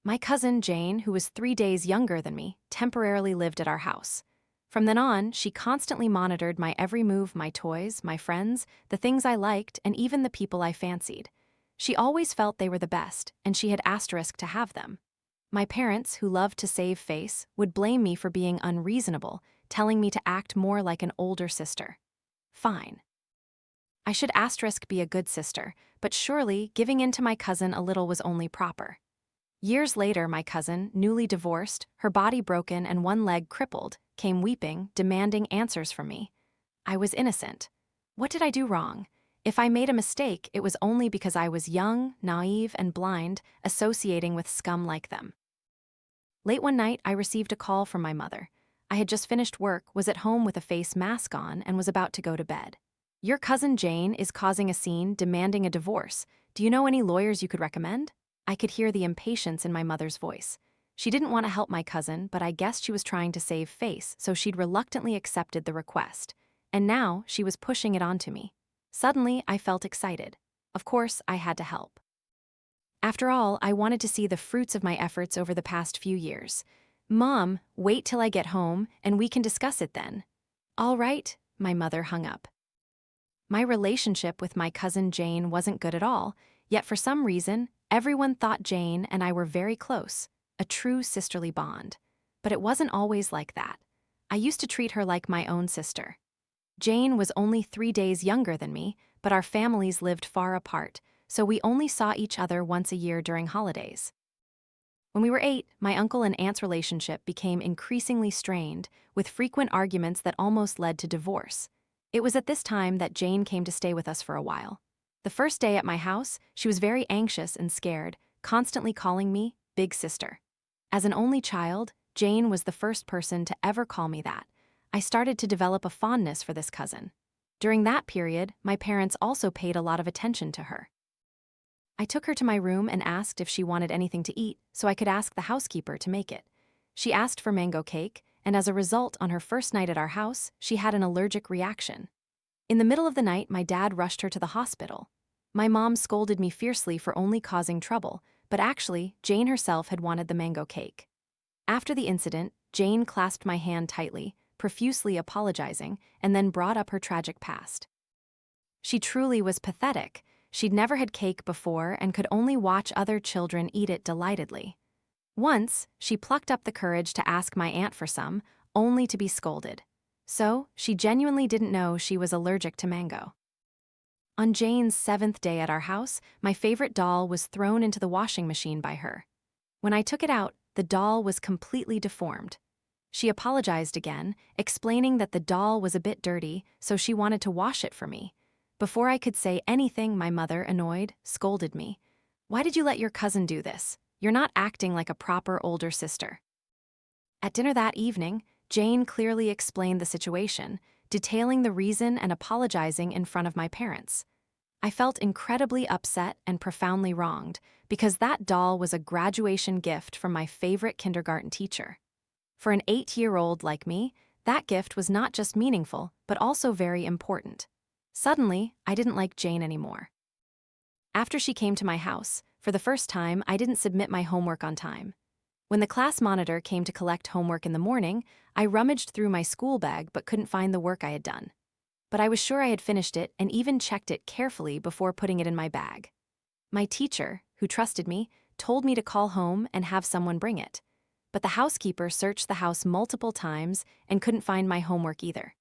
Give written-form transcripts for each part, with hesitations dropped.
My cousin Jane, who was 3 days younger than me, temporarily lived at our house. From then on, she constantly monitored my every move, my toys, my friends, the things I liked, and even the people I fancied. She always felt they were the best, and she had asterisked to have them. My parents, who loved to save face, would blame me for being unreasonable, telling me to act more like an older sister. Fine. I should asterisk be a good sister, but surely giving in to my cousin a little was only proper. Years later, my cousin, newly divorced, her body broken and one leg crippled, came weeping, demanding answers from me. I was innocent. What did I do wrong? If I made a mistake, it was only because I was young, naive, and blind, associating with scum like them. Late one night, I received a call from my mother. I had just finished work, was at home with a face mask on, and was about to go to bed. Your cousin Jane is causing a scene, demanding a divorce. Do you know any lawyers you could recommend? I could hear the impatience in my mother's voice. She didn't want to help my cousin, but I guessed she was trying to save face, so she'd reluctantly accepted the request. And now she was pushing it onto me. Suddenly, I felt excited. Of course, I had to help. After all, I wanted to see the fruits of my efforts over the past few years. Mom, wait till I get home, and we can discuss it then. All right, my mother hung up. My relationship with my cousin Jane wasn't good at all, yet for some reason, everyone thought Jane and I were very close, a true sisterly bond. But it wasn't always like that. I used to treat her like my own sister. Jane was only 3 days younger than me, but our families lived far apart, so we only saw each other once a year during holidays. When we were 8, my uncle and aunt's relationship became increasingly strained, with frequent arguments that almost led to divorce. It was at this time that Jane came to stay with us for a while. The first day at my house, she was very anxious and scared, constantly calling me Big Sister. As an only child, Jane was the first person to ever call me that. I started to develop a fondness for this cousin. During that period, my parents also paid a lot of attention to her. I took her to my room and asked if she wanted anything to eat, so I could ask the housekeeper to make it. She asked for mango cake, and as a result, on her first night at our house, she had an allergic reaction. In the middle of the night, my dad rushed her to the hospital. My mom scolded me fiercely for only causing trouble, but actually, Jane herself had wanted the mango cake. After the incident, Jane clasped my hand tightly, profusely apologizing, and then brought up her tragic past. She truly was pathetic. She'd never had cake before and could only watch other children eat it delightedly. Once, she plucked up the courage to ask my aunt for some, only to be scolded. So, she genuinely didn't know she was allergic to mango. On Jane's 7th day at our house, my favorite doll was thrown into the washing machine by her. When I took it out, the doll was completely deformed. She apologized again, explaining that the doll was a bit dirty, so she wanted to wash it for me. Before I could say anything, my mother, annoyed, scolded me. "Why did you let your cousin do this? You're not acting like a proper older sister." At dinner that evening, Jane clearly explained the situation, detailing the reason and apologizing in front of my parents. I felt incredibly upset and profoundly wronged, because that doll was a graduation gift from my favorite kindergarten teacher. For an 8-year-old like me, that gift was not just meaningful, but also very important. Suddenly, I didn't like Jane anymore. After she came to my house, for the first time, I didn't submit my homework on time. When the class monitor came to collect homework in the morning, I rummaged through my school bag but couldn't find the work I had done. But I was sure I had finished it and even checked it carefully before putting it in my bag. My teacher, who trusted me, told me to call home and have someone bring it. But the housekeeper searched the house multiple times and couldn't find my homework either.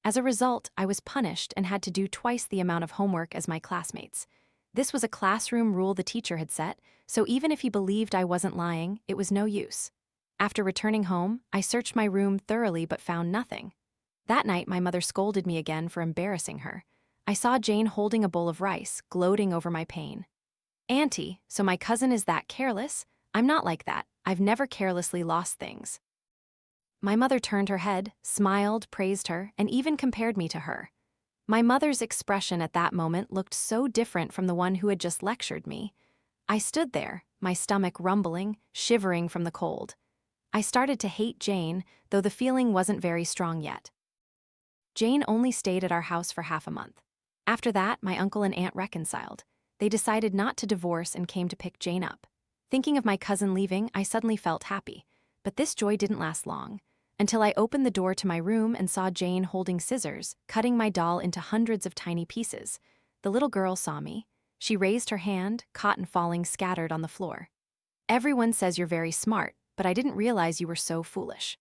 As a result, I was punished and had to do twice the amount of homework as my classmates. This was a classroom rule the teacher had set, so even if he believed I wasn't lying, it was no use. After returning home, I searched my room thoroughly but found nothing. That night, my mother scolded me again for embarrassing her. I saw Jane holding a bowl of rice, gloating over my pain. "Auntie, so my cousin is that careless? I'm not like that. I've never carelessly lost things." My mother turned her head, smiled, praised her, and even compared me to her. My mother's expression at that moment looked so different from the one who had just lectured me. I stood there, my stomach rumbling, shivering from the cold. I started to hate Jane, though the feeling wasn't very strong yet. Jane only stayed at our house for half a month. After that, my uncle and aunt reconciled. They decided not to divorce and came to pick Jane up. Thinking of my cousin leaving, I suddenly felt happy. But this joy didn't last long, until I opened the door to my room and saw Jane holding scissors, cutting my doll into hundreds of tiny pieces. The little girl saw me. She raised her hand, cotton falling scattered on the floor. Everyone says you're very smart, but I didn't realize you were so foolish.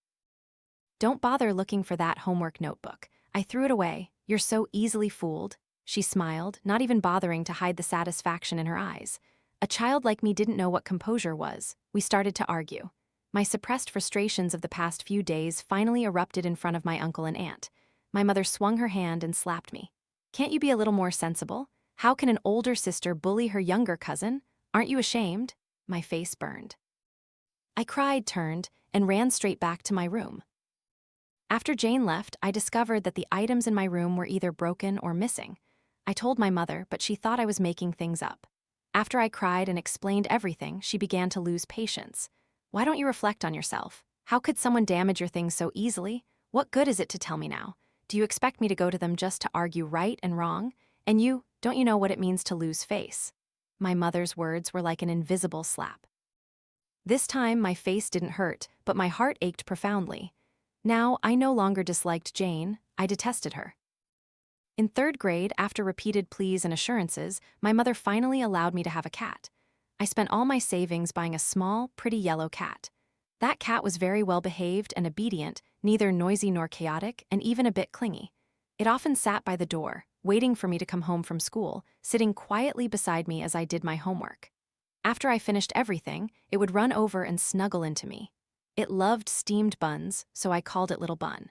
Don't bother looking for that homework notebook. I threw it away. You're so easily fooled. She smiled, not even bothering to hide the satisfaction in her eyes. A child like me didn't know what composure was. We started to argue. My suppressed frustrations of the past few days finally erupted in front of my uncle and aunt. My mother swung her hand and slapped me. Can't you be a little more sensible? How can an older sister bully her younger cousin? Aren't you ashamed? My face burned. I cried, turned, and ran straight back to my room. After Jane left, I discovered that the items in my room were either broken or missing. I told my mother, but she thought I was making things up. After I cried and explained everything, she began to lose patience. Why don't you reflect on yourself? How could someone damage your things so easily? What good is it to tell me now? Do you expect me to go to them just to argue right and wrong? And you, don't you know what it means to lose face? My mother's words were like an invisible slap. This time, my face didn't hurt, but my heart ached profoundly. Now, I no longer disliked Jane, I detested her. In third grade, after repeated pleas and assurances, my mother finally allowed me to have a cat. I spent all my savings buying a small, pretty yellow cat. That cat was very well behaved and obedient, neither noisy nor chaotic, and even a bit clingy. It often sat by the door, waiting for me to come home from school, sitting quietly beside me as I did my homework. After I finished everything, it would run over and snuggle into me. It loved steamed buns, so I called it Little Bun.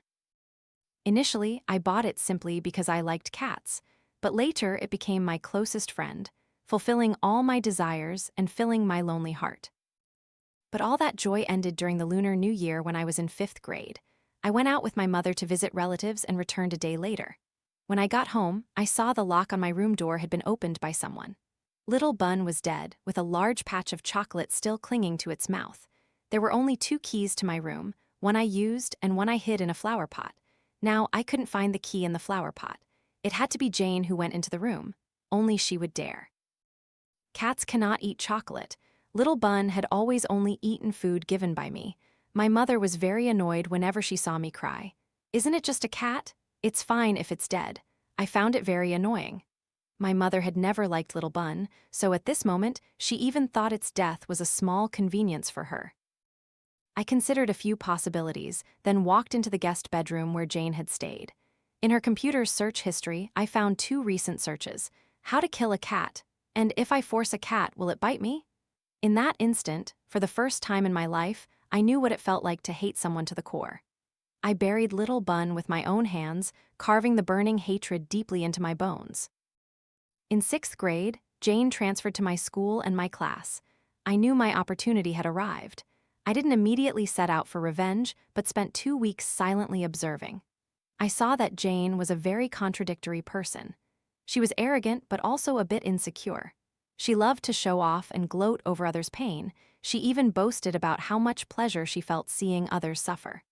Initially, I bought it simply because I liked cats, but later it became my closest friend, fulfilling all my desires and filling my lonely heart. But all that joy ended during the Lunar New Year when I was in 5th grade. I went out with my mother to visit relatives and returned a day later. When I got home, I saw the lock on my room door had been opened by someone. Little Bun was dead, with a large patch of chocolate still clinging to its mouth. There were only 2 keys to my room, one I used and one I hid in a flower pot. Now, I couldn't find the key in the flower pot. It had to be Jane who went into the room. Only she would dare. Cats cannot eat chocolate. Little Bun had always only eaten food given by me. My mother was very annoyed whenever she saw me cry. Isn't it just a cat? It's fine if it's dead. I found it very annoying. My mother had never liked Little Bun, so at this moment, she even thought its death was a small convenience for her. I considered a few possibilities, then walked into the guest bedroom where Jane had stayed. In her computer's search history, I found 2 recent searches: how to kill a cat, and if I force a cat, will it bite me? In that instant, for the first time in my life, I knew what it felt like to hate someone to the core. I buried Little Bun with my own hands, carving the burning hatred deeply into my bones. In 6th grade, Jane transferred to my school and my class. I knew my opportunity had arrived. I didn't immediately set out for revenge, but spent 2 weeks silently observing. I saw that Jane was a very contradictory person. She was arrogant, but also a bit insecure. She loved to show off and gloat over others' pain. She even boasted about how much pleasure she felt seeing others suffer.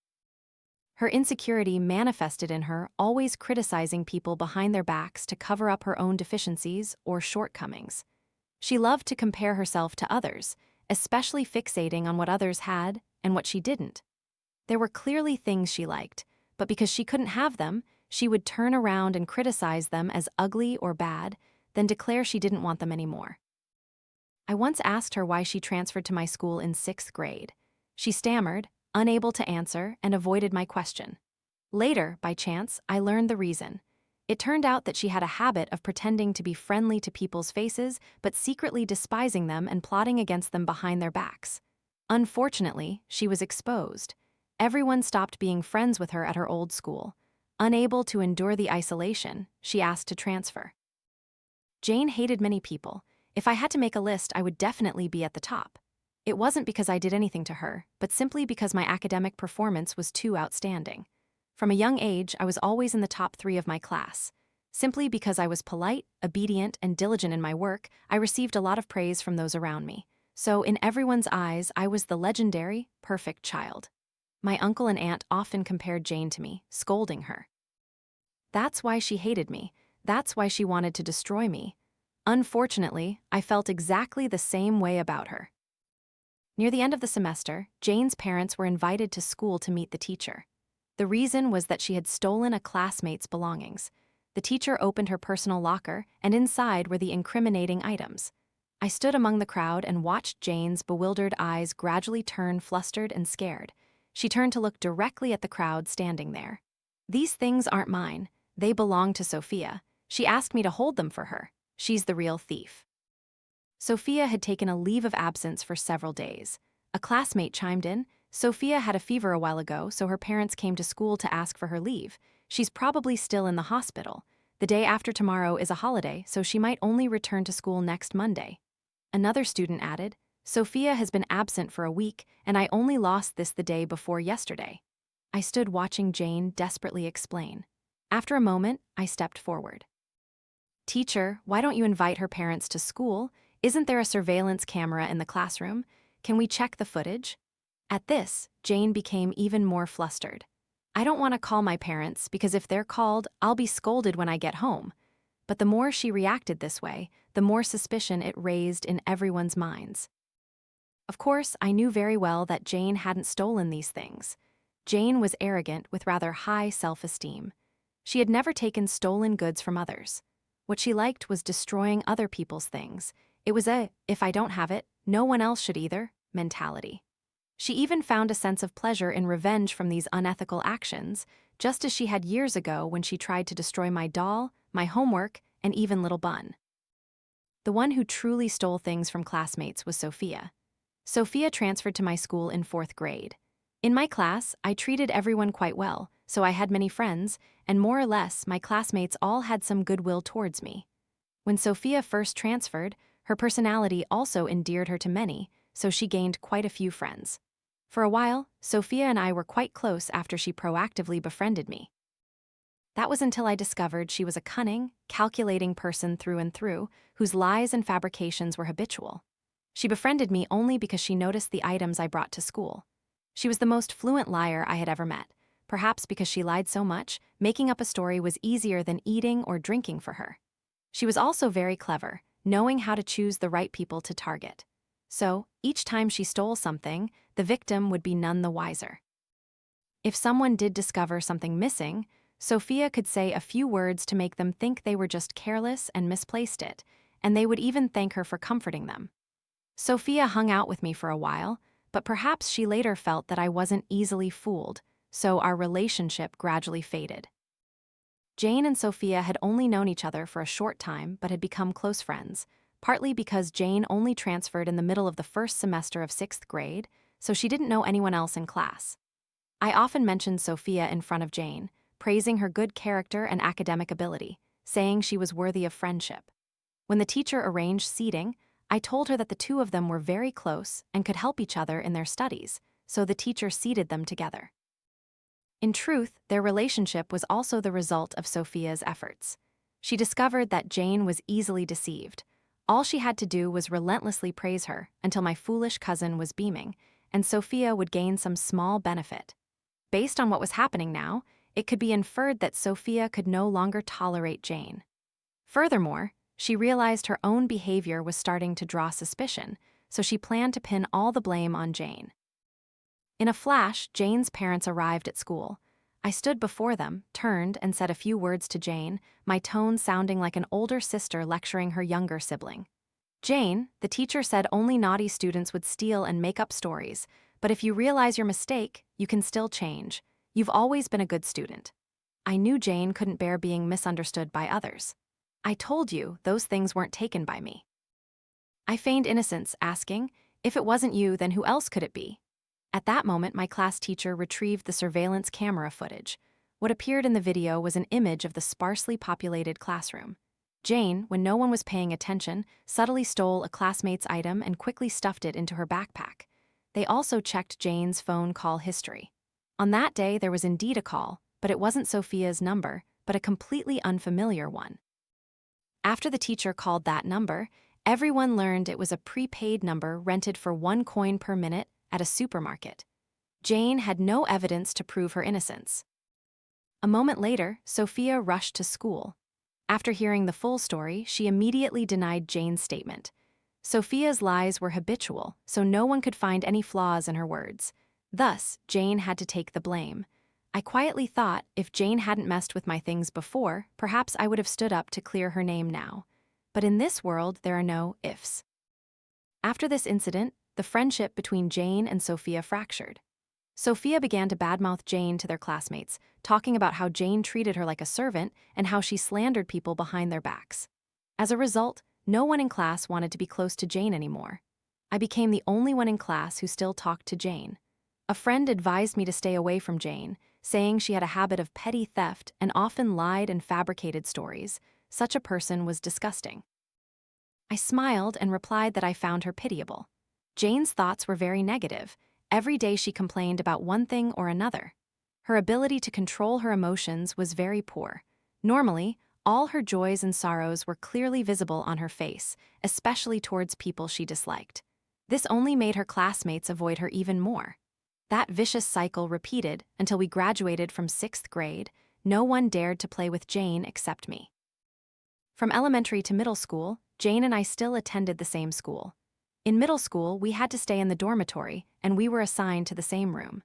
Her insecurity manifested in her always criticizing people behind their backs to cover up her own deficiencies or shortcomings. She loved to compare herself to others, especially fixating on what others had and what she didn't. There were clearly things she liked, but because she couldn't have them, she would turn around and criticize them as ugly or bad, then declare she didn't want them anymore. I once asked her why she transferred to my school in 6th grade. She stammered, unable to answer, and avoided my question. Later, by chance, I learned the reason. It turned out that she had a habit of pretending to be friendly to people's faces, but secretly despising them and plotting against them behind their backs. Unfortunately, she was exposed. Everyone stopped being friends with her at her old school. Unable to endure the isolation, she asked to transfer. Jane hated many people. If I had to make a list, I would definitely be at the top. It wasn't because I did anything to her, but simply because my academic performance was too outstanding. From a young age, I was always in the top 3 of my class. Simply because I was polite, obedient, and diligent in my work, I received a lot of praise from those around me. So in everyone's eyes, I was the legendary, perfect child. My uncle and aunt often compared Jane to me, scolding her. That's why she hated me. That's why she wanted to destroy me. Unfortunately, I felt exactly the same way about her. Near the end of the semester, Jane's parents were invited to school to meet the teacher. The reason was that she had stolen a classmate's belongings. The teacher opened her personal locker, and inside were the incriminating items. I stood among the crowd and watched Jane's bewildered eyes gradually turn flustered and scared. She turned to look directly at the crowd standing there. "These things aren't mine. They belong to Sophia. She asked me to hold them for her. She's the real thief." Sophia had taken a leave of absence for several days. A classmate chimed in. "Sophia had a fever a while ago, so her parents came to school to ask for her leave. She's probably still in the hospital. The day after tomorrow is a holiday, so she might only return to school next Monday." Another student added, "Sophia has been absent for a week, and I only lost this the day before yesterday." I stood watching Jane desperately explain. After a moment, I stepped forward. "Teacher, why don't you invite her parents to school? Isn't there a surveillance camera in the classroom? Can we check the footage?" At this, Jane became even more flustered. "I don't want to call my parents because if they're called, I'll be scolded when I get home." But the more she reacted this way, the more suspicion it raised in everyone's minds. Of course, I knew very well that Jane hadn't stolen these things. Jane was arrogant with rather high self-esteem. She had never taken stolen goods from others. What she liked was destroying other people's things. It was a, "if I don't have it, no one else should either" mentality. She even found a sense of pleasure in revenge from these unethical actions, just as she had years ago when she tried to destroy my doll, my homework, and even Little Bun. The one who truly stole things from classmates was Sophia. Sophia transferred to my school in 4th grade. In my class, I treated everyone quite well, so I had many friends, and more or less my classmates all had some goodwill towards me. When Sophia first transferred, her personality also endeared her to many, so she gained quite a few friends. For a while, Sophia and I were quite close after she proactively befriended me. That was until I discovered she was a cunning, calculating person through and through, whose lies and fabrications were habitual. She befriended me only because she noticed the items I brought to school. She was the most fluent liar I had ever met. Perhaps because she lied so much, making up a story was easier than eating or drinking for her. She was also very clever, knowing how to choose the right people to target. So, each time she stole something, the victim would be none the wiser. If someone did discover something missing, Sophia could say a few words to make them think they were just careless and misplaced it, and they would even thank her for comforting them. Sophia hung out with me for a while, but perhaps she later felt that I wasn't easily fooled, so our relationship gradually faded. Jane and Sophia had only known each other for a short time but had become close friends, partly because Jane only transferred in the middle of the first semester of 6th grade, so she didn't know anyone else in class. I often mentioned Sophia in front of Jane, praising her good character and academic ability, saying she was worthy of friendship. When the teacher arranged seating, I told her that the two of them were very close and could help each other in their studies, so the teacher seated them together. In truth, their relationship was also the result of Sophia's efforts. She discovered that Jane was easily deceived. All she had to do was relentlessly praise her until my foolish cousin was beaming, and Sophia would gain some small benefit. Based on what was happening now, it could be inferred that Sophia could no longer tolerate Jane. Furthermore, she realized her own behavior was starting to draw suspicion, so she planned to pin all the blame on Jane. In a flash, Jane's parents arrived at school. I stood before them, turned, and said a few words to Jane, my tone sounding like an older sister lecturing her younger sibling. "Jane, the teacher said only naughty students would steal and make up stories, but if you realize your mistake, you can still change. You've always been a good student." I knew Jane couldn't bear being misunderstood by others. "I told you those things weren't taken by me." I feigned innocence, asking, "If it wasn't you, then who else could it be?" At that moment, my class teacher retrieved the surveillance camera footage. What appeared in the video was an image of the sparsely populated classroom. Jane, when no one was paying attention, subtly stole a classmate's item and quickly stuffed it into her backpack. They also checked Jane's phone call history. On that day, there was indeed a call, but it wasn't Sophia's number, but a completely unfamiliar one. After the teacher called that number, everyone learned it was a prepaid number rented for 1 coin per minute at a supermarket. Jane had no evidence to prove her innocence. A moment later, Sophia rushed to school. After hearing the full story, she immediately denied Jane's statement. Sophia's lies were habitual, so no one could find any flaws in her words. Thus, Jane had to take the blame. I quietly thought if Jane hadn't messed with my things before, perhaps I would have stood up to clear her name now. But in this world, there are no ifs. After this incident, the friendship between Jane and Sophia fractured. Sophia began to badmouth Jane to their classmates, talking about how Jane treated her like a servant and how she slandered people behind their backs. As a result, no one in class wanted to be close to Jane anymore. I became the only one in class who still talked to Jane. A friend advised me to stay away from Jane, saying she had a habit of petty theft and often lied and fabricated stories. Such a person was disgusting. I smiled and replied that I found her pitiable. Jane's thoughts were very negative. Every day she complained about one thing or another. Her ability to control her emotions was very poor. Normally, all her joys and sorrows were clearly visible on her face, especially towards people she disliked. This only made her classmates avoid her even more. That vicious cycle repeated until we graduated from 6th grade. No one dared to play with Jane except me. From elementary to middle school, Jane and I still attended the same school. In middle school, we had to stay in the dormitory, and we were assigned to the same room.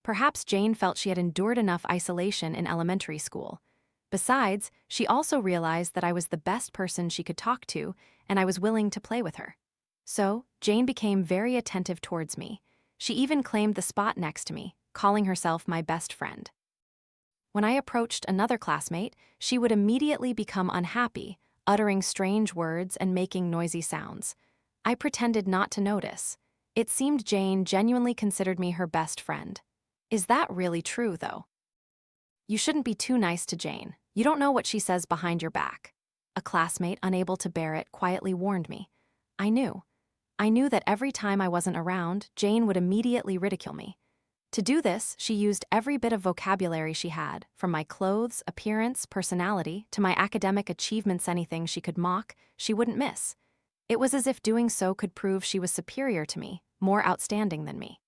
Perhaps Jane felt she had endured enough isolation in elementary school. Besides, she also realized that I was the best person she could talk to, and I was willing to play with her. So, Jane became very attentive towards me. She even claimed the spot next to me, calling herself my best friend. When I approached another classmate, she would immediately become unhappy, uttering strange words and making noisy sounds. I pretended not to notice. It seemed Jane genuinely considered me her best friend. Is that really true, though? You shouldn't be too nice to Jane. You don't know what she says behind your back. A classmate, unable to bear it, quietly warned me. I knew that every time I wasn't around, Jane would immediately ridicule me. To do this, she used every bit of vocabulary she had, from my clothes, appearance, personality, to my academic achievements. Anything she could mock, she wouldn't miss. It was as if doing so could prove she was superior to me, more outstanding than me.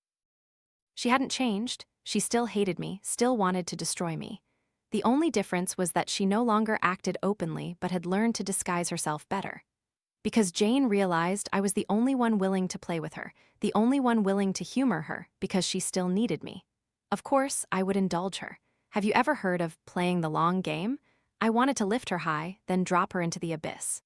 She hadn't changed. She still hated me, still wanted to destroy me. The only difference was that she no longer acted openly but had learned to disguise herself better. Because Jane realized I was the only one willing to play with her, the only one willing to humor her because she still needed me. Of course, I would indulge her. Have you ever heard of playing the long game? I wanted to lift her high, then drop her into the abyss.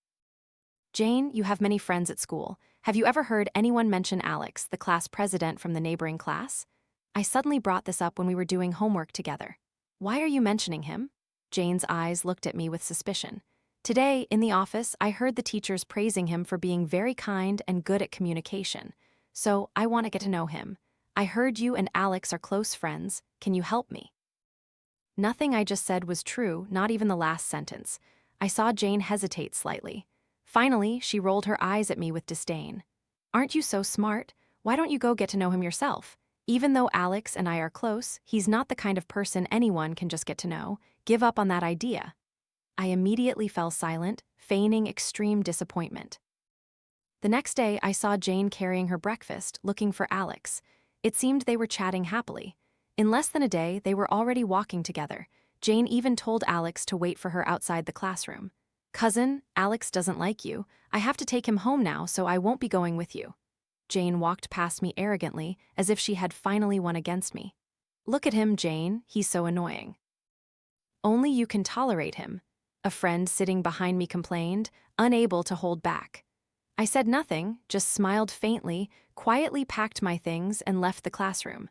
Jane, you have many friends at school. Have you ever heard anyone mention Alex, the class president from the neighboring class? I suddenly brought this up when we were doing homework together. Why are you mentioning him? Jane's eyes looked at me with suspicion. Today, in the office, I heard the teachers praising him for being very kind and good at communication. So, I want to get to know him. I heard you and Alex are close friends. Can you help me? Nothing I just said was true, not even the last sentence. I saw Jane hesitate slightly. Finally, she rolled her eyes at me with disdain. Aren't you so smart? Why don't you go get to know him yourself? Even though Alex and I are close, he's not the kind of person anyone can just get to know. Give up on that idea. I immediately fell silent, feigning extreme disappointment. The next day, I saw Jane carrying her breakfast, looking for Alex. It seemed they were chatting happily. In less than a day, they were already walking together. Jane even told Alex to wait for her outside the classroom. Cousin, Alex doesn't like you. I have to take him home now, so I won't be going with you. Jane walked past me arrogantly, as if she had finally won against me. Look at him, Jane, he's so annoying. Only you can tolerate him. A friend sitting behind me complained, unable to hold back. I said nothing, just smiled faintly, quietly packed my things, and left the classroom.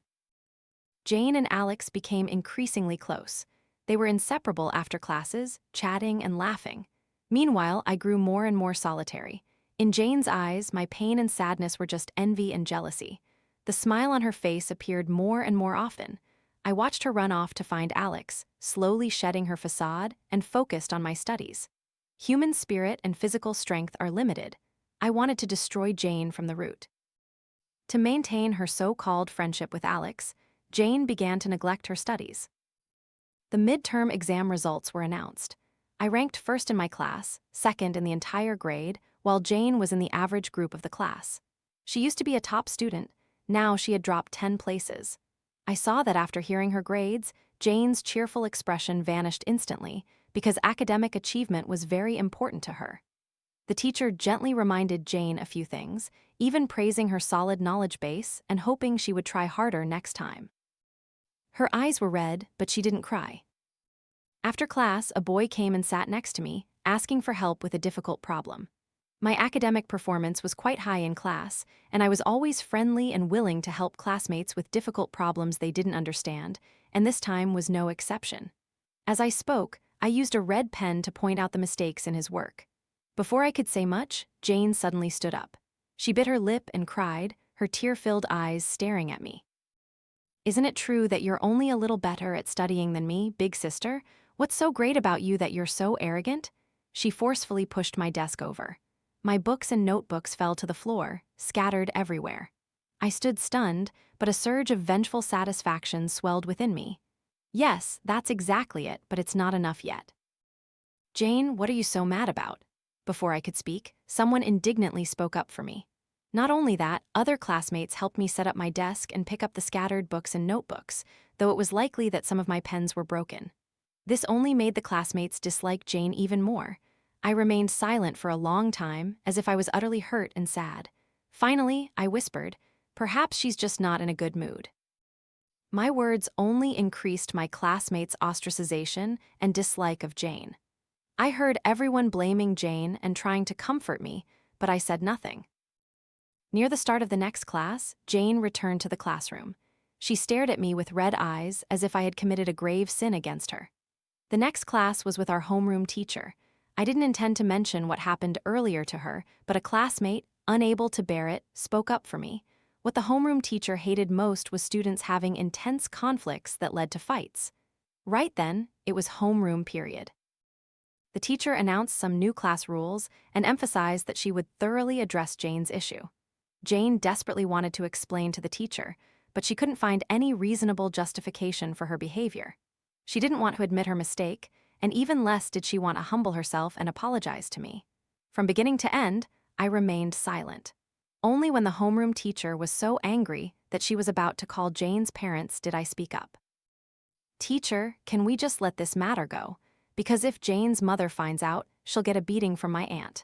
Jane and Alex became increasingly close. They were inseparable after classes, chatting and laughing. Meanwhile, I grew more and more solitary. In Jane's eyes, my pain and sadness were just envy and jealousy. The smile on her face appeared more and more often. I watched her run off to find Alex, slowly shedding her facade and focused on my studies. Human spirit and physical strength are limited. I wanted to destroy Jane from the root. To maintain her so-called friendship with Alex, Jane began to neglect her studies. The midterm exam results were announced. I ranked first in my class, second in the entire grade, while Jane was in the average group of the class. She used to be a top student. Now she had dropped 10 places. I saw that after hearing her grades, Jane's cheerful expression vanished instantly because academic achievement was very important to her. The teacher gently reminded Jane a few things, even praising her solid knowledge base and hoping she would try harder next time. Her eyes were red, but she didn't cry. After class, a boy came and sat next to me, asking for help with a difficult problem. My academic performance was quite high in class, and I was always friendly and willing to help classmates with difficult problems they didn't understand, and this time was no exception. As I spoke, I used a red pen to point out the mistakes in his work. Before I could say much, Jane suddenly stood up. She bit her lip and cried, her tear-filled eyes staring at me. "Isn't it true that you're only a little better at studying than me, big sister? What's so great about you that you're so arrogant?" She forcefully pushed my desk over. My books and notebooks fell to the floor, scattered everywhere. I stood stunned, but a surge of vengeful satisfaction swelled within me. Yes, that's exactly it, but it's not enough yet. "Jane, what are you so mad about?" Before I could speak, someone indignantly spoke up for me. Not only that, other classmates helped me set up my desk and pick up the scattered books and notebooks, though it was likely that some of my pens were broken. This only made the classmates dislike Jane even more. I remained silent for a long time, as if I was utterly hurt and sad. Finally, I whispered, "Perhaps she's just not in a good mood." My words only increased my classmates' ostracization and dislike of Jane. I heard everyone blaming Jane and trying to comfort me, but I said nothing. Near the start of the next class, Jane returned to the classroom. She stared at me with red eyes as if I had committed a grave sin against her. The next class was with our homeroom teacher. I didn't intend to mention what happened earlier to her, but a classmate, unable to bear it, spoke up for me. What the homeroom teacher hated most was students having intense conflicts that led to fights. Right then, it was homeroom period. The teacher announced some new class rules and emphasized that she would thoroughly address Jane's issue. Jane desperately wanted to explain to the teacher, but she couldn't find any reasonable justification for her behavior. She didn't want to admit her mistake, and even less did she want to humble herself and apologize to me. From beginning to end, I remained silent. Only when the homeroom teacher was so angry that she was about to call Jane's parents did I speak up. "Teacher, can we just let this matter go? Because if Jane's mother finds out, she'll get a beating from my aunt."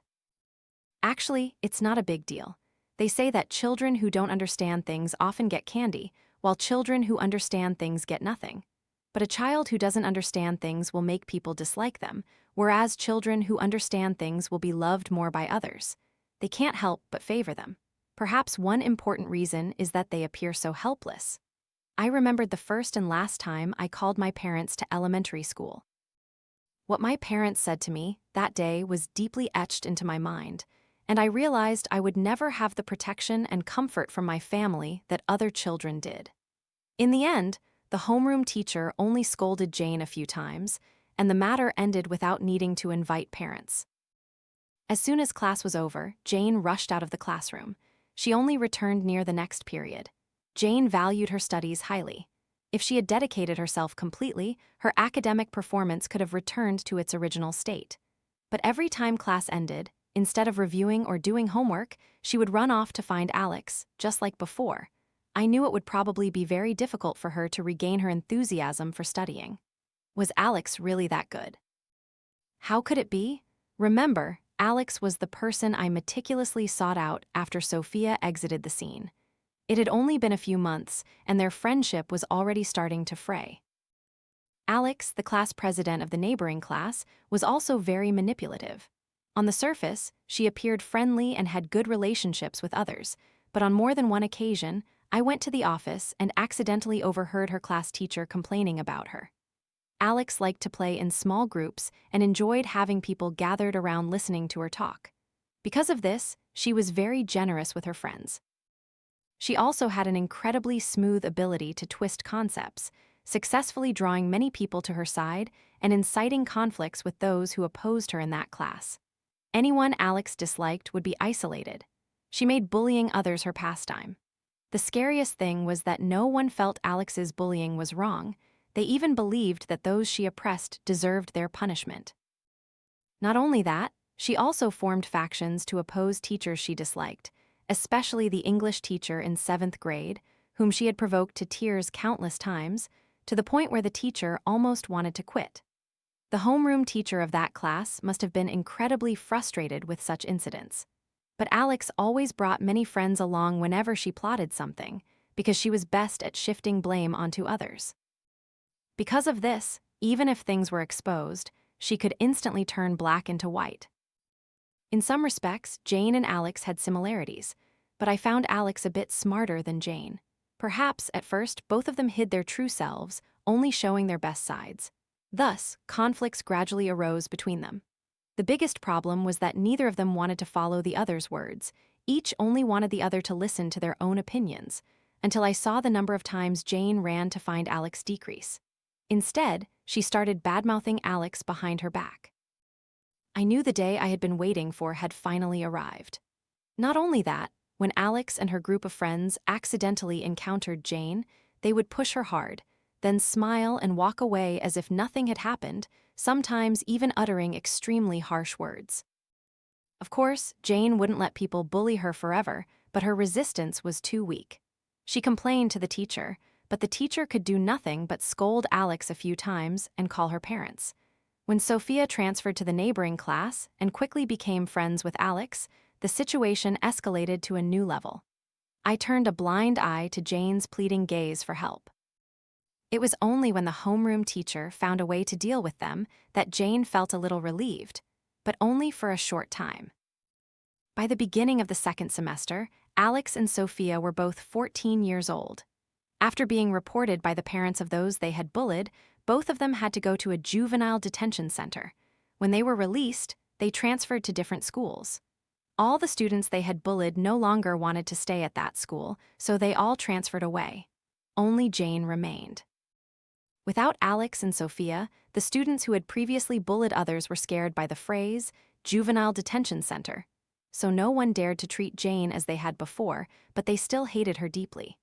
"Actually, it's not a big deal. They say that children who don't understand things often get candy, while children who understand things get nothing. But a child who doesn't understand things will make people dislike them, whereas children who understand things will be loved more by others. They can't help but favor them. Perhaps one important reason is that they appear so helpless." I remembered the first and last time I called my parents to elementary school. What my parents said to me that day was deeply etched into my mind, and I realized I would never have the protection and comfort from my family that other children did. In the end, the homeroom teacher only scolded Jane a few times, and the matter ended without needing to invite parents. As soon as class was over, Jane rushed out of the classroom. She only returned near the next period. Jane valued her studies highly. If she had dedicated herself completely, her academic performance could have returned to its original state. But every time class ended, instead of reviewing or doing homework, she would run off to find Alex, just like before. I knew it would probably be very difficult for her to regain her enthusiasm for studying. Was Alex really that good? How could it be? Remember, Alex was the person I meticulously sought out after Sophia exited the scene. It had only been a few months, and their friendship was already starting to fray. Alex, the class president of the neighboring class, was also very manipulative. On the surface, she appeared friendly and had good relationships with others, but on more than one occasion, I went to the office and accidentally overheard her class teacher complaining about her. Alex liked to play in small groups and enjoyed having people gathered around listening to her talk. Because of this, she was very generous with her friends. She also had an incredibly smooth ability to twist concepts, successfully drawing many people to her side and inciting conflicts with those who opposed her in that class. Anyone Alex disliked would be isolated. She made bullying others her pastime. The scariest thing was that no one felt Alex's bullying was wrong. They even believed that those she oppressed deserved their punishment. Not only that, she also formed factions to oppose teachers she disliked, especially the English teacher in 7th grade, whom she had provoked to tears countless times, to the point where the teacher almost wanted to quit. The homeroom teacher of that class must have been incredibly frustrated with such incidents. But Alex always brought many friends along whenever she plotted something, because she was best at shifting blame onto others. Because of this, even if things were exposed, she could instantly turn black into white. In some respects, Jane and Alex had similarities, but I found Alex a bit smarter than Jane. Perhaps, at first, both of them hid their true selves, only showing their best sides. Thus, conflicts gradually arose between them. The biggest problem was that neither of them wanted to follow the other's words. Each only wanted the other to listen to their own opinions, until I saw the number of times Jane ran to find Alex decrease. Instead, she started badmouthing Alex behind her back. I knew the day I had been waiting for had finally arrived. Not only that, when Alex and her group of friends accidentally encountered Jane, they would push her hard, then smile and walk away as if nothing had happened, sometimes even uttering extremely harsh words. Of course, Jane wouldn't let people bully her forever, but her resistance was too weak. She complained to the teacher, but the teacher could do nothing but scold Alex a few times and call her parents. When Sophia transferred to the neighboring class and quickly became friends with Alex, the situation escalated to a new level. I turned a blind eye to Jane's pleading gaze for help. It was only when the homeroom teacher found a way to deal with them that Jane felt a little relieved, but only for a short time. By the beginning of the second semester, Alex and Sophia were both 14 years old. After being reported by the parents of those they had bullied, both of them had to go to a juvenile detention center. When they were released, they transferred to different schools. All the students they had bullied no longer wanted to stay at that school, so they all transferred away. Only Jane remained. Without Alex and Sophia, the students who had previously bullied others were scared by the phrase, juvenile detention center. So no one dared to treat Jane as they had before, but they still hated her deeply.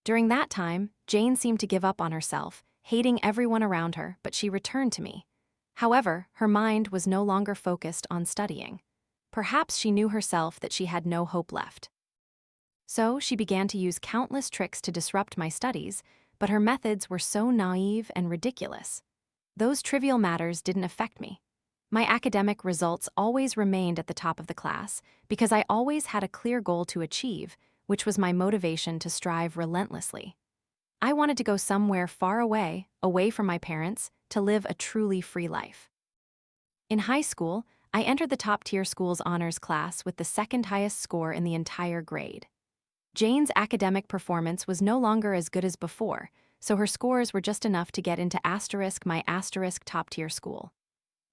During that time, Jane seemed to give up on herself, hating everyone around her, but she returned to me. However, her mind was no longer focused on studying. Perhaps she knew herself that she had no hope left. So she began to use countless tricks to disrupt my studies, but her methods were so naive and ridiculous. Those trivial matters didn't affect me. My academic results always remained at the top of the class because I always had a clear goal to achieve, which was my motivation to strive relentlessly. I wanted to go somewhere far away, away from my parents, to live a truly free life. In high school, I entered the top-tier school's honors class with the second highest score in the entire grade. Jane's academic performance was no longer as good as before, so her scores were just enough to get into my top-tier school.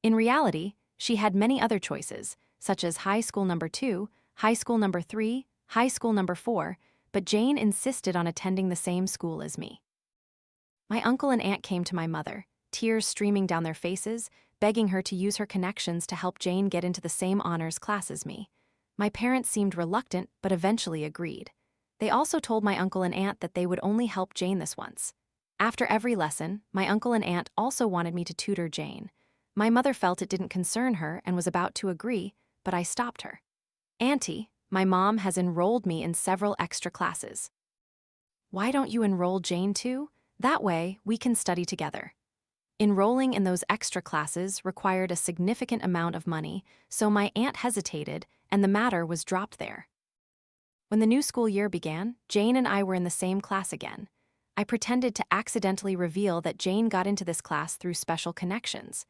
In reality, she had many other choices, such as high school number 2, high school number 3, high school number 4, but Jane insisted on attending the same school as me. My uncle and aunt came to my mother, tears streaming down their faces, begging her to use her connections to help Jane get into the same honors class as me. My parents seemed reluctant, but eventually agreed. They also told my uncle and aunt that they would only help Jane this once. After every lesson, my uncle and aunt also wanted me to tutor Jane. My mother felt it didn't concern her and was about to agree, but I stopped her. "Auntie, my mom has enrolled me in several extra classes. Why don't you enroll Jane too? That way, we can study together." Enrolling in those extra classes required a significant amount of money, so my aunt hesitated, and the matter was dropped there. When the new school year began, Jane and I were in the same class again. I pretended to accidentally reveal that Jane got into this class through special connections.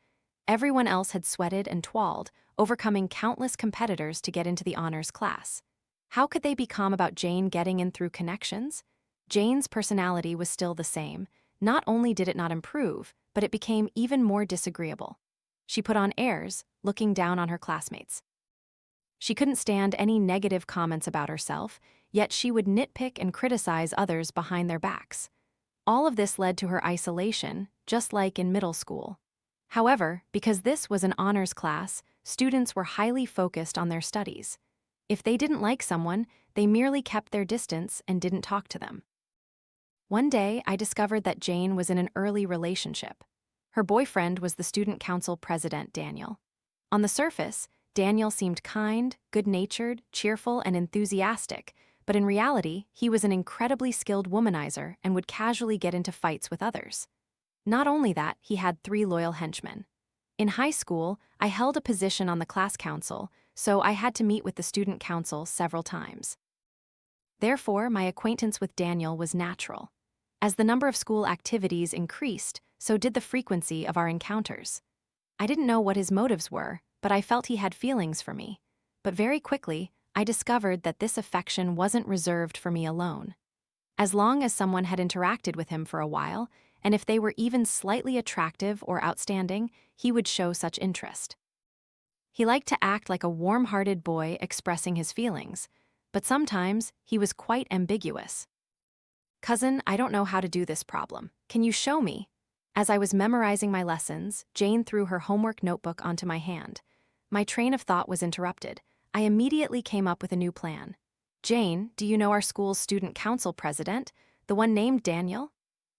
Everyone else had sweated and toiled, overcoming countless competitors to get into the honors class. How could they be calm about Jane getting in through connections? Jane's personality was still the same. Not only did it not improve, but it became even more disagreeable. She put on airs, looking down on her classmates. She couldn't stand any negative comments about herself, yet she would nitpick and criticize others behind their backs. All of this led to her isolation, just like in middle school. However, because this was an honors class, students were highly focused on their studies. If they didn't like someone, they merely kept their distance and didn't talk to them. One day, I discovered that Jane was in an early relationship. Her boyfriend was the student council president, Daniel. On the surface, Daniel seemed kind, good-natured, cheerful, and enthusiastic, but in reality, he was an incredibly skilled womanizer and would casually get into fights with others. Not only that, he had 3 loyal henchmen. In high school, I held a position on the class council, so I had to meet with the student council several times. Therefore, my acquaintance with Daniel was natural. As the number of school activities increased, so did the frequency of our encounters. I didn't know what his motives were, but I felt he had feelings for me. But very quickly, I discovered that this affection wasn't reserved for me alone. As long as someone had interacted with him for a while, and if they were even slightly attractive or outstanding, he would show such interest. He liked to act like a warm-hearted boy expressing his feelings, but sometimes he was quite ambiguous. "Cousin, I don't know how to do this problem. Can you show me?" As I was memorizing my lessons, Jane threw her homework notebook onto my hand. My train of thought was interrupted. I immediately came up with a new plan. "Jane, do you know our school's student council president, the one named Daniel?"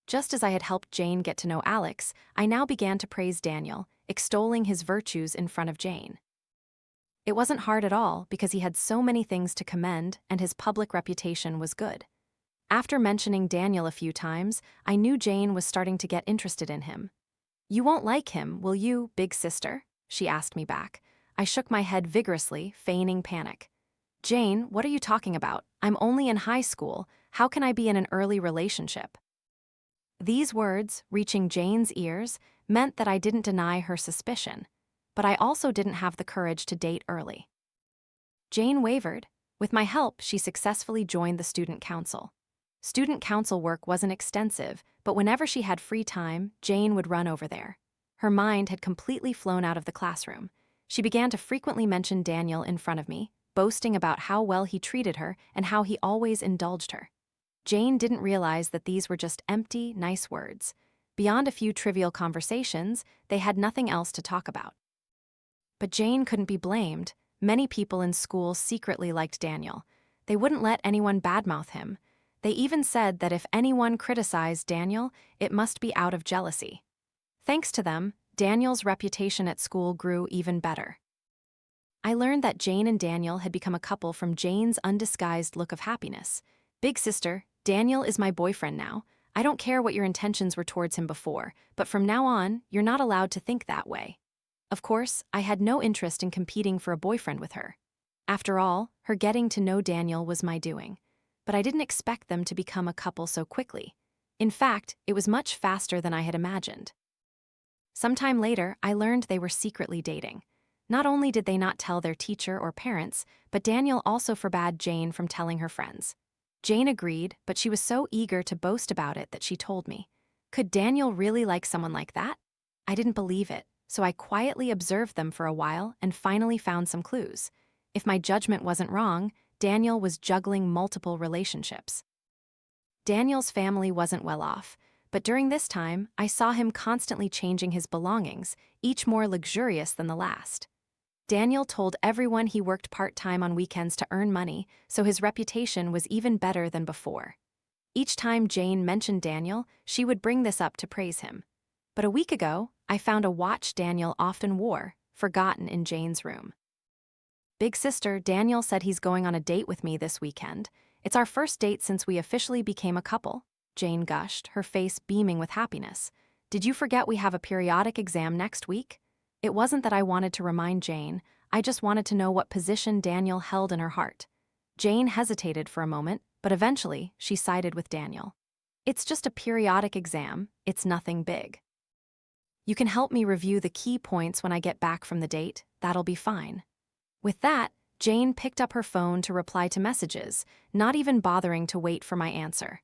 Just as I had helped Jane get to know Alex, I now began to praise Daniel, extolling his virtues in front of Jane. It wasn't hard at all because he had so many things to commend and his public reputation was good. After mentioning Daniel a few times, I knew Jane was starting to get interested in him. "You won't like him, will you, big sister?" she asked me back. I shook my head vigorously, feigning panic. "Jane, what are you talking about? I'm only in high school. How can I be in an early relationship?" These words, reaching Jane's ears, meant that I didn't deny her suspicion, but I also didn't have the courage to date early. Jane wavered. With my help, she successfully joined the student council. Student council work wasn't extensive, but whenever she had free time, Jane would run over there. Her mind had completely flown out of the classroom. She began to frequently mention Daniel in front of me, boasting about how well he treated her and how he always indulged her. Jane didn't realize that these were just empty, nice words. Beyond a few trivial conversations, they had nothing else to talk about. But Jane couldn't be blamed. Many people in school secretly liked Daniel. They wouldn't let anyone badmouth him. They even said that if anyone criticized Daniel, it must be out of jealousy. Thanks to them, Daniel's reputation at school grew even better. I learned that Jane and Daniel had become a couple from Jane's undisguised look of happiness. "Big sister, Daniel is my boyfriend now. I don't care what your intentions were towards him before, but from now on, you're not allowed to think that way." Of course, I had no interest in competing for a boyfriend with her. After all, her getting to know Daniel was my doing. But I didn't expect them to become a couple so quickly. In fact, it was much faster than I had imagined. Sometime later, I learned they were secretly dating. Not only did they not tell their teacher or parents, but Daniel also forbade Jane from telling her friends. Jane agreed, but she was so eager to boast about it that she told me. Could Daniel really like someone like that? I didn't believe it, so I quietly observed them for a while and finally found some clues. If my judgment wasn't wrong, Daniel was juggling multiple relationships. Daniel's family wasn't well off, but during this time, I saw him constantly changing his belongings, each more luxurious than the last. Daniel told everyone he worked part-time on weekends to earn money, so his reputation was even better than before. Each time Jane mentioned Daniel, she would bring this up to praise him. But a week ago, I found a watch Daniel often wore, forgotten in Jane's room. "Big sister, Daniel said he's going on a date with me this weekend. It's our first date since we officially became a couple," Jane gushed, her face beaming with happiness. "Did you forget we have a periodic exam next week?" It wasn't that I wanted to remind Jane, I just wanted to know what position Daniel held in her heart. Jane hesitated for a moment, but eventually she sided with Daniel. "It's just a periodic exam, it's nothing big. You can help me review the key points when I get back from the date, that'll be fine." With that, Jane picked up her phone to reply to messages, not even bothering to wait for my answer.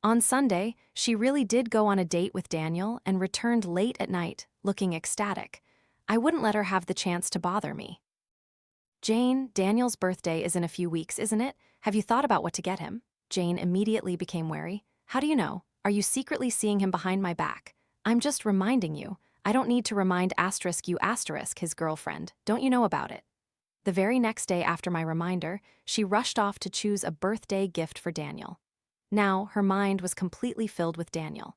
On Sunday, she really did go on a date with Daniel and returned late at night, looking ecstatic. I wouldn't let her have the chance to bother me. "Jane, Daniel's birthday is in a few weeks, isn't it? Have you thought about what to get him?" Jane immediately became wary. "How do you know? Are you secretly seeing him behind my back?" "I'm just reminding you. I don't need to remind you his girlfriend. Don't you know about it?" The very next day after my reminder, she rushed off to choose a birthday gift for Daniel. Now, her mind was completely filled with Daniel.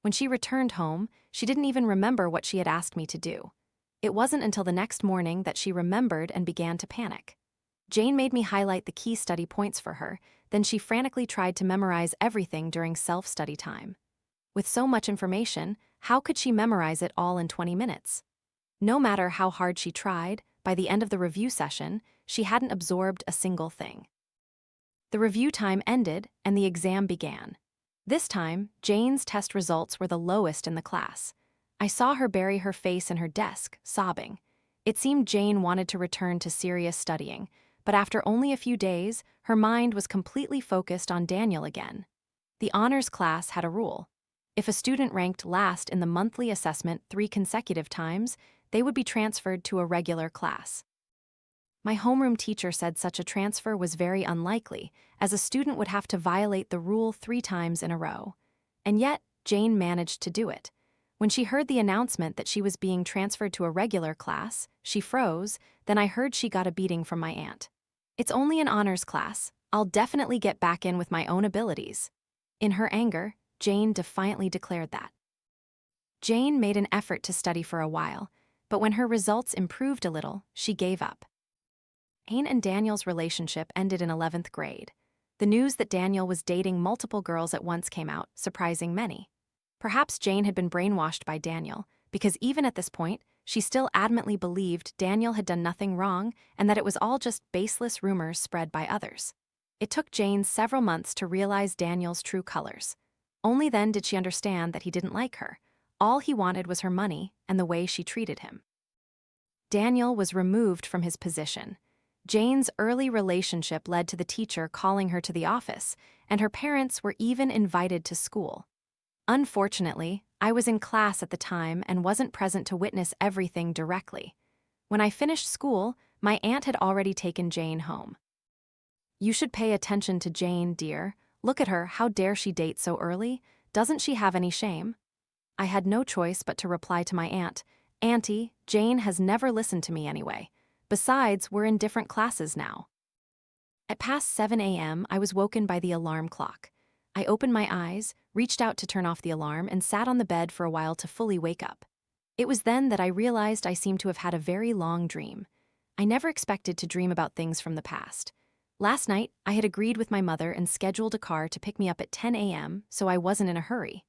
When she returned home, she didn't even remember what she had asked me to do. It wasn't until the next morning that she remembered and began to panic. Jane made me highlight the key study points for her, then she frantically tried to memorize everything during self-study time. With so much information, how could she memorize it all in 20 minutes? No matter how hard she tried, by the end of the review session, she hadn't absorbed a single thing. The review time ended, and the exam began. This time, Jane's test results were the lowest in the class. I saw her bury her face in her desk, sobbing. It seemed Jane wanted to return to serious studying, but after only a few days, her mind was completely focused on Daniel again. The honors class had a rule. If a student ranked last in the monthly assessment 3 consecutive times, they would be transferred to a regular class. My homeroom teacher said such a transfer was very unlikely, as a student would have to violate the rule 3 times in a row. And yet, Jane managed to do it. When she heard the announcement that she was being transferred to a regular class, she froze, then I heard she got a beating from my aunt. "It's only an honors class. I'll definitely get back in with my own abilities." In her anger, Jane defiantly declared that. Jane made an effort to study for a while, but when her results improved a little, she gave up. Jane and Daniel's relationship ended in 11th grade. The news that Daniel was dating multiple girls at once came out, surprising many. Perhaps Jane had been brainwashed by Daniel, because even at this point, she still adamantly believed Daniel had done nothing wrong and that it was all just baseless rumors spread by others. It took Jane several months to realize Daniel's true colors. Only then did she understand that he didn't like her. All he wanted was her money and the way she treated him. Daniel was removed from his position. Jane's early relationship led to the teacher calling her to the office, and her parents were even invited to school. Unfortunately, I was in class at the time and wasn't present to witness everything directly. When I finished school, my aunt had already taken Jane home. "You should pay attention to Jane, dear. Look at her, how dare she date so early? Doesn't she have any shame?" I had no choice but to reply to my aunt, "Auntie, Jane has never listened to me anyway. Besides, we're in different classes now." At past 7 a.m., I was woken by the alarm clock. I opened my eyes, reached out to turn off the alarm, and sat on the bed for a while to fully wake up. It was then that I realized I seemed to have had a very long dream. I never expected to dream about things from the past. Last night, I had agreed with my mother and scheduled a car to pick me up at 10 a.m., so I wasn't in a hurry.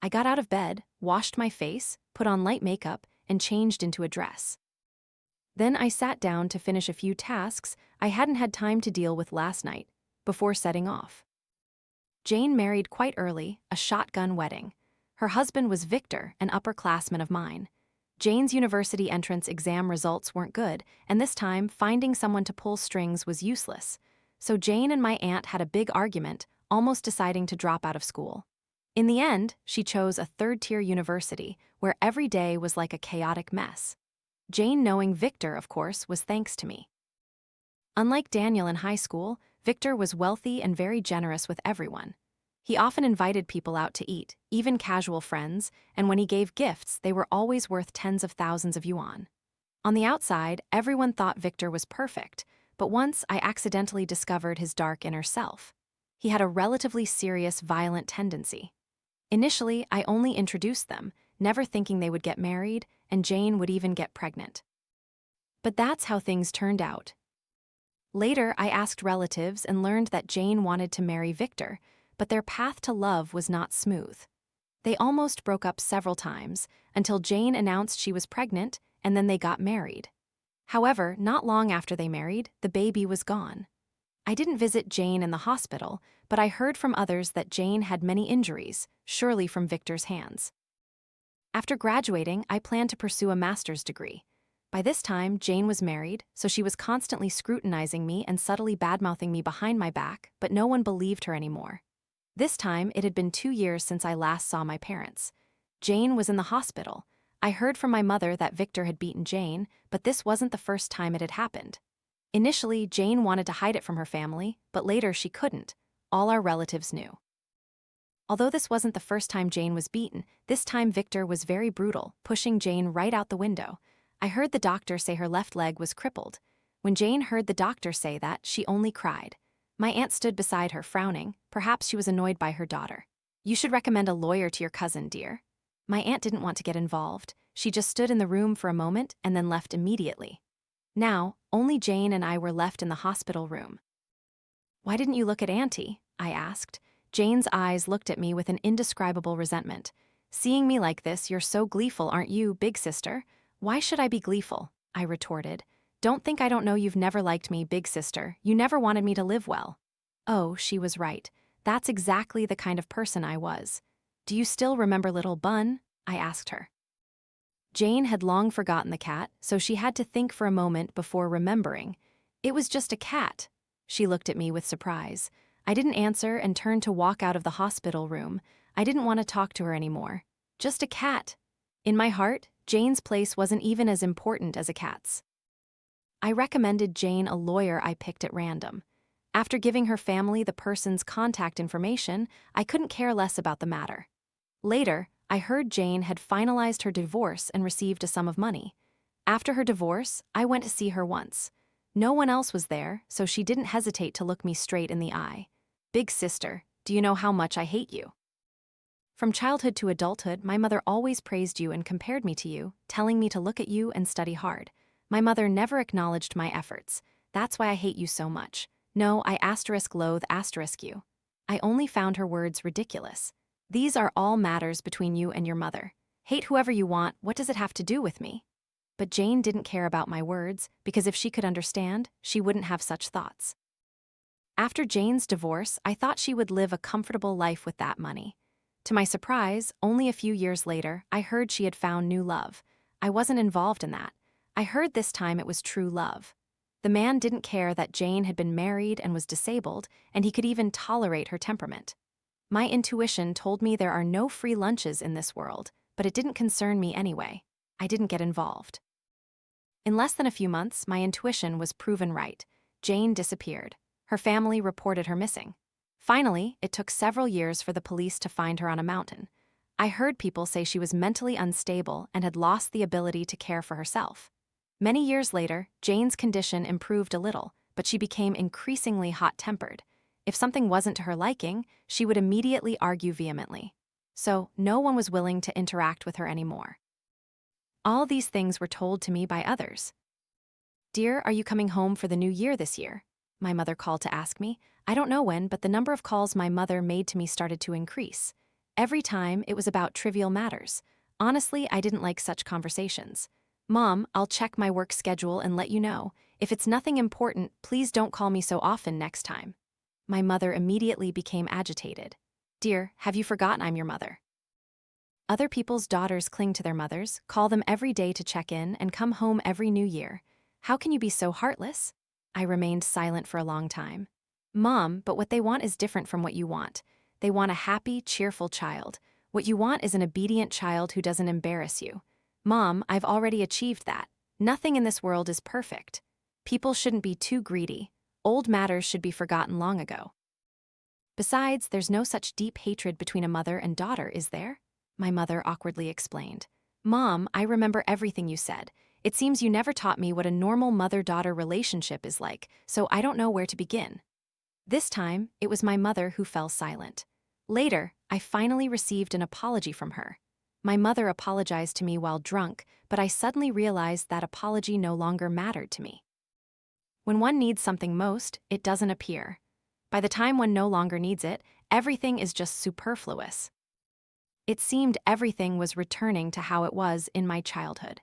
I got out of bed, washed my face, put on light makeup, and changed into a dress. Then I sat down to finish a few tasks I hadn't had time to deal with last night, before setting off. Jane married quite early, a shotgun wedding. Her husband was Victor, an upperclassman of mine. Jane's university entrance exam results weren't good, and this time finding someone to pull strings was useless. So Jane and my aunt had a big argument, almost deciding to drop out of school. In the end, she chose a third-tier university, where every day was like a chaotic mess. Jane knowing Victor, of course, was thanks to me. Unlike Daniel in high school, Victor was wealthy and very generous with everyone. He often invited people out to eat, even casual friends, and when he gave gifts, they were always worth tens of thousands of yuan. On the outside, everyone thought Victor was perfect, but once I accidentally discovered his dark inner self. He had a relatively serious, violent tendency. Initially, I only introduced them, never thinking they would get married, and Jane would even get pregnant. But that's how things turned out. Later, I asked relatives and learned that Jane wanted to marry Victor, but their path to love was not smooth. They almost broke up several times, until Jane announced she was pregnant, and then they got married. However, not long after they married, the baby was gone. I didn't visit Jane in the hospital, but I heard from others that Jane had many injuries, surely from Victor's hands. After graduating, I planned to pursue a master's degree. By this time, Jane was married, so she was constantly scrutinizing me and subtly badmouthing me behind my back, but no one believed her anymore. This time, it had been 2 years since I last saw my parents. Jane was in the hospital. I heard from my mother that Victor had beaten Jane, but this wasn't the first time it had happened. Initially, Jane wanted to hide it from her family, but later she couldn't. All our relatives knew. Although this wasn't the first time Jane was beaten, this time Victor was very brutal, pushing Jane right out the window. I heard the doctor say her left leg was crippled. When Jane heard the doctor say that, she only cried. My aunt stood beside her, frowning. Perhaps she was annoyed by her daughter. "You should recommend a lawyer to your cousin, dear." My aunt didn't want to get involved. She just stood in the room for a moment and then left immediately. Now, only Jane and I were left in the hospital room. "Why didn't you look at Auntie?" I asked. Jane's eyes looked at me with an indescribable resentment. "Seeing me like this, you're so gleeful, aren't you, big sister? Why should I be gleeful? I retorted. Don't think I don't know you've never liked me, big sister. You never wanted me to live well. Oh, she was right. That's exactly the kind of person I was. Do you still remember Little Bun? I asked her. Jane had long forgotten the cat, so she had to think for a moment before remembering. It was just a cat. She looked at me with surprise. I didn't answer and turned to walk out of the hospital room. I didn't want to talk to her anymore. Just a cat. In my heart, Jane's place wasn't even as important as a cat's. I recommended Jane a lawyer I picked at random. After giving her family the person's contact information, I couldn't care less about the matter. Later, I heard Jane had finalized her divorce and received a sum of money. After her divorce, I went to see her once. No one else was there, so she didn't hesitate to look me straight in the eye. Big sister, do you know how much I hate you? From childhood to adulthood, my mother always praised you and compared me to you, telling me to look at you and study hard. My mother never acknowledged my efforts. That's why I hate you so much. No, I loathe you. I only found her words ridiculous. These are all matters between you and your mother. Hate whoever you want, what does it have to do with me? But Jane didn't care about my words, because if she could understand, she wouldn't have such thoughts. After Jane's divorce, I thought she would live a comfortable life with that money. To my surprise, only a few years later, I heard she had found new love. I wasn't involved in that. I heard this time it was true love. The man didn't care that Jane had been married and was disabled, and he could even tolerate her temperament. My intuition told me there are no free lunches in this world, but it didn't concern me anyway. I didn't get involved. In less than a few months, my intuition was proven right. Jane disappeared. Her family reported her missing. Finally, it took several years for the police to find her on a mountain. I heard people say she was mentally unstable and had lost the ability to care for herself. Many years later, Jane's condition improved a little, but she became increasingly hot-tempered. If something wasn't to her liking, she would immediately argue vehemently. So, no one was willing to interact with her anymore. All these things were told to me by others. "Dear, are you coming home for the new year this year?" My mother called to ask me. I don't know when, but the number of calls my mother made to me started to increase. Every time, it was about trivial matters. Honestly, I didn't like such conversations. "Mom, I'll check my work schedule and let you know. If it's nothing important, please don't call me so often next time." My mother immediately became agitated. "Dear, have you forgotten I'm your mother?" Other people's daughters cling to their mothers, call them every day to check in, and come home every new year. How can you be so heartless? I remained silent for a long time. "Mom, but what they want is different from what you want. They want a happy, cheerful child. What you want is an obedient child who doesn't embarrass you. Mom, I've already achieved that. Nothing in this world is perfect. People shouldn't be too greedy. Old matters should be forgotten long ago. Besides, there's no such deep hatred between a mother and daughter, is there?" My mother awkwardly explained. "Mom, I remember everything you said. It seems you never taught me what a normal mother-daughter relationship is like, so I don't know where to begin." This time, it was my mother who fell silent. Later, I finally received an apology from her. My mother apologized to me while drunk, but I suddenly realized that apology no longer mattered to me. When one needs something most, it doesn't appear. By the time one no longer needs it, everything is just superfluous. It seemed everything was returning to how it was in my childhood.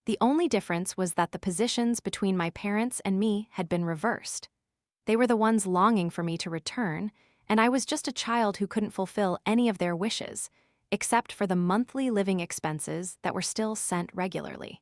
The only difference was that the positions between my parents and me had been reversed. They were the ones longing for me to return, and I was just a child who couldn't fulfill any of their wishes, except for the monthly living expenses that were still sent regularly.